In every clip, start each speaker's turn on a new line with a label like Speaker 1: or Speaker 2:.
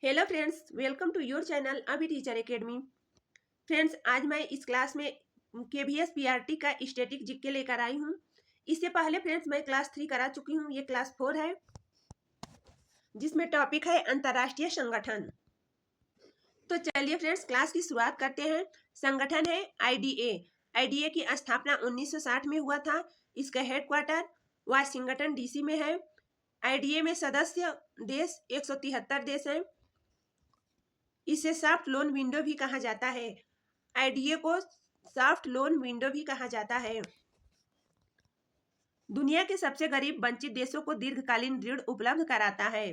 Speaker 1: Hello friends, welcome to your channel Abhi teacher academy. Friends, आज मैं इस क्लास में KVS PRT का स्टैटिक जीके लेकर आई हूँ। इससे पहले फ्रेंड्स मैं क्लास 3 करा चुकी हूँ, ये क्लास 4 है, जिसमें टॉपिक है अंतर्राष्ट्रीय संगठन। तो चलिए फ्रेंड्स क्लास की शुरुआत करते हैं। संगठन है IDA। IDA की स्थापना 1960 में हुआ था। इसका हेडक्वार्टर वाशिंगटन DC में है। IDA में सदस्य देश 173 देश हैं। इसे सॉफ्ट लोन विंडो भी कहा जाता है। IDA को सॉफ्ट लोन विंडो भी कहा जाता है। दुनिया के सबसे गरीब वंचित देशों को दीर्घकालीन ऋण उपलब्ध कराता है।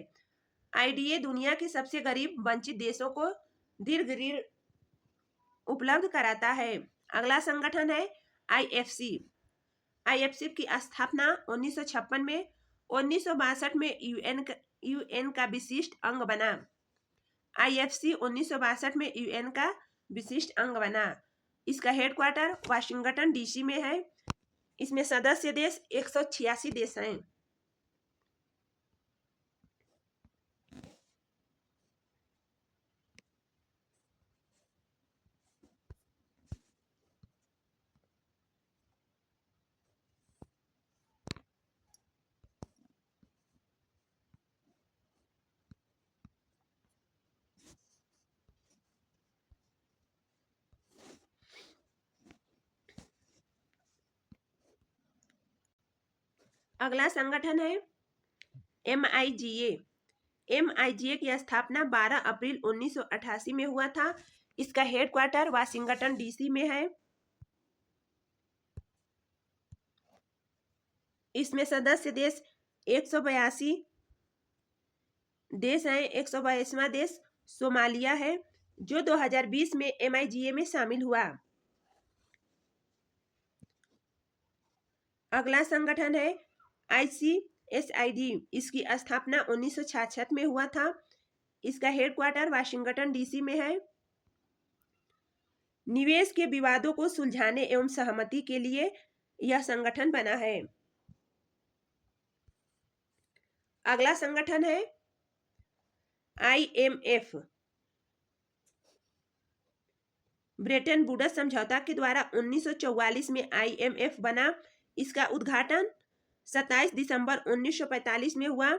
Speaker 1: IDA दुनिया के सबसे गरीब वंचित देशों को दीर्घ ऋण उपलब्ध कराता है। अगला संगठन है IFC। IFC की स्थापना 1956 में, 1962 में UN का विशिष्ट अंग बना। IFC 1962 में UN का विशिष्ट अंग बना। इसका हेडक्वार्टर वाशिंगटन DC में है। इसमें सदस्य देश 186 देश हैं। अगला संगठन है MIGA। MIGA की स्थापना 12 अप्रैल 1988 में हुआ था। इसका हेडक्वार्टर वाशिंगटन DC में है। इसमें सदस्य देश 182 देश हैं। 122वां देश सोमालिया है, जो 2020 में MIGA में शामिल हुआ। अगला संगठन है ICSID। इसकी स्थापना 1966 में हुआ था। इसका हेडक्वार्टर वाशिंगटन DC में है। निवेश के विवादों को सुलझाने एवं सहमति के लिए यह संगठन बना है। अगला संगठन है IMF। ब्रेटन वुड्स समझौता के द्वारा 1944 में IMF बना। इसका उद्घाटन 27 दिसंबर 1945 में हुआ।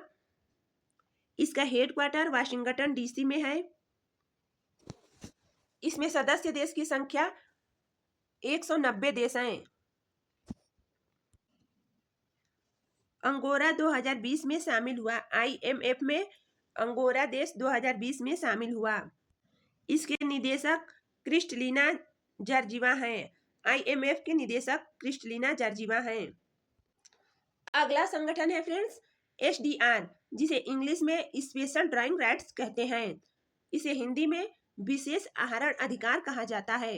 Speaker 1: इसका हेडक्वार्टर वाशिंगटन DC में है। इसमें सदस्य देश की संख्या 190 देश हैं। अंगोरा 2020 में शामिल हुआ। IMF में अंगोरा देश 2020 में शामिल हुआ। इसके निदेशक क्रिस्टलिना जॉर्जीवा हैं। IMF के निदेशक क्रिस्टलिना जॉर्जीवा हैं। अगला संगठन है फ्रेंड्स SDR, जिसे इंग्लिश में स्पेशल ड्राइंग राइट्स कहते हैं। इसे हिंदी में विशेष आहरण अधिकार कहा जाता है।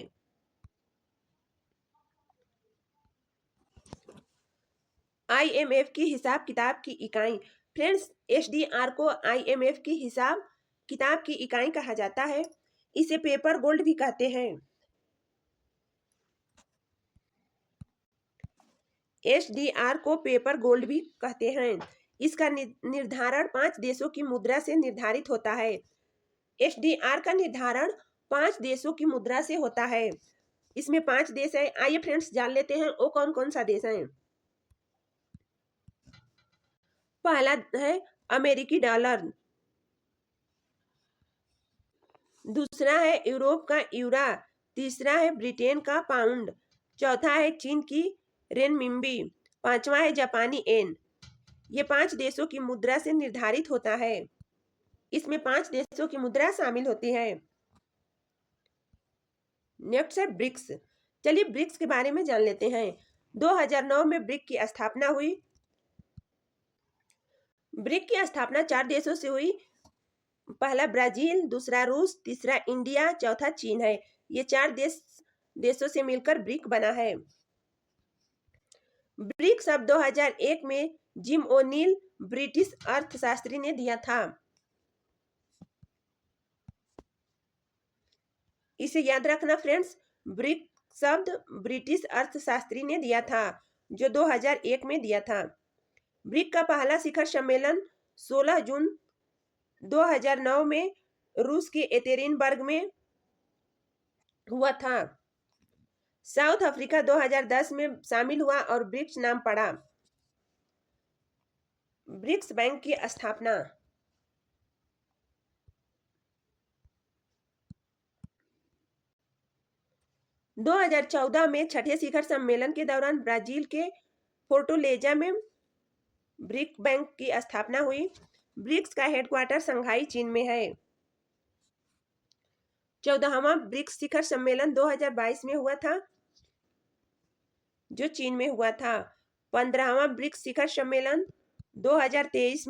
Speaker 1: IMF की हिसाब किताब की इकाई। फ्रेंड्स, SDR को IMF की हिसाब किताब की इकाई कहा जाता है। इसे पेपर गोल्ड भी कहते हैं। SDR को पेपर गोल्ड भी कहते हैं। इसका निर्धारण 5 देशों की मुद्रा से निर्धारित होता है। SDR का निर्धारण 5 देशों की मुद्रा से होता है। इसमें 5 देश है। आइए फ्रेंड्स जान लेते हैं वो कौन कौन सा देश है। पहला है अमेरिकी डॉलर, दूसरा है यूरोप का यूरा, तीसरा है ब्रिटेन का पाउंड, चौथा है चीन की रेनमिंबी, पांचवा है जापानी येन। ये 5 देशों की मुद्रा से निर्धारित होता है। इसमें 5 देशों की मुद्रा शामिल होती है। नेक्स्ट है ब्रिक्स। चलिए ब्रिक्स के बारे में जान लेते हैं। 2009 में ब्रिक की स्थापना हुई। ब्रिक की स्थापना 4 देशों से हुई। पहला ब्राजील, दूसरा रूस, तीसरा इंडिया, चौथा चीन है। ये 4 देशों से मिलकर ब्रिक बना है। ब्रिक शब्द 2001 में जिम ओ'नील ब्रिटिश अर्थशास्त्री ने दिया था। इसे याद रखना फ्रेंड्स, ब्रिक शब्द ब्रिटिश अर्थशास्त्री ने दिया था, जो 2001 में दिया था। ब्रिक का पहला शिखर सम्मेलन 16 जून 2009 में रूस के एतेरिनबर्ग में हुआ था। साउथ अफ्रीका 2010 में शामिल हुआ और ब्रिक्स नाम पड़ा। ब्रिक्स बैंक की स्थापना 2014 में छठे शिखर सम्मेलन के दौरान ब्राजील के फोर्टोलेजा में ब्रिक्स बैंक की स्थापना हुई। ब्रिक्स का हेडक्वार्टर शंघाई चीन में है। 14वां ब्रिक्स शिखर सम्मेलन 2022 में हुआ था, जो चीन में हुआ था। 15वां ब्रिक्स शिखर सम्मेलन 2023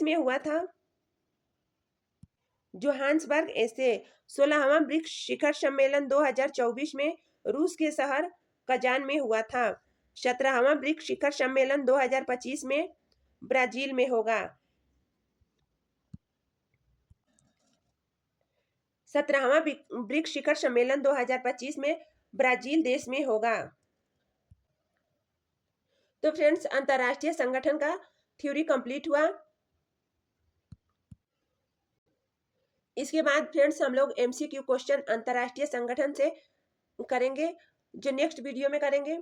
Speaker 1: में हुआ था, जोहान्सबर्ग ऐसे। 16वां ब्रिक्स शिखर सम्मेलन 2024 में रूस के शहर कजान में हुआ था। 17वां ब्रिक्स शिखर सम्मेलन 2025 में ब्राजील में होगा। 17वां ब्रिक्स शिखर सम्मेलन 2025 में ब्राजील देश में होगा। तो फ्रेंड्स, अंतरराष्ट्रीय संगठन का थ्योरी कंप्लीट हुआ। इसके बाद फ्रेंड्स हम लोग एमसीक्यू क्वेश्चन अंतरराष्ट्रीय संगठन से करेंगे, जो नेक्स्ट वीडियो में करेंगे।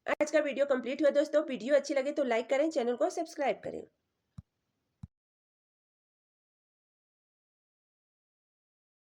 Speaker 1: आज का वीडियो कंप्लीट हुआ दोस्तों। वीडियो अच्छी लगे तो लाइक करें, चैनल को सब्सक्राइब करें।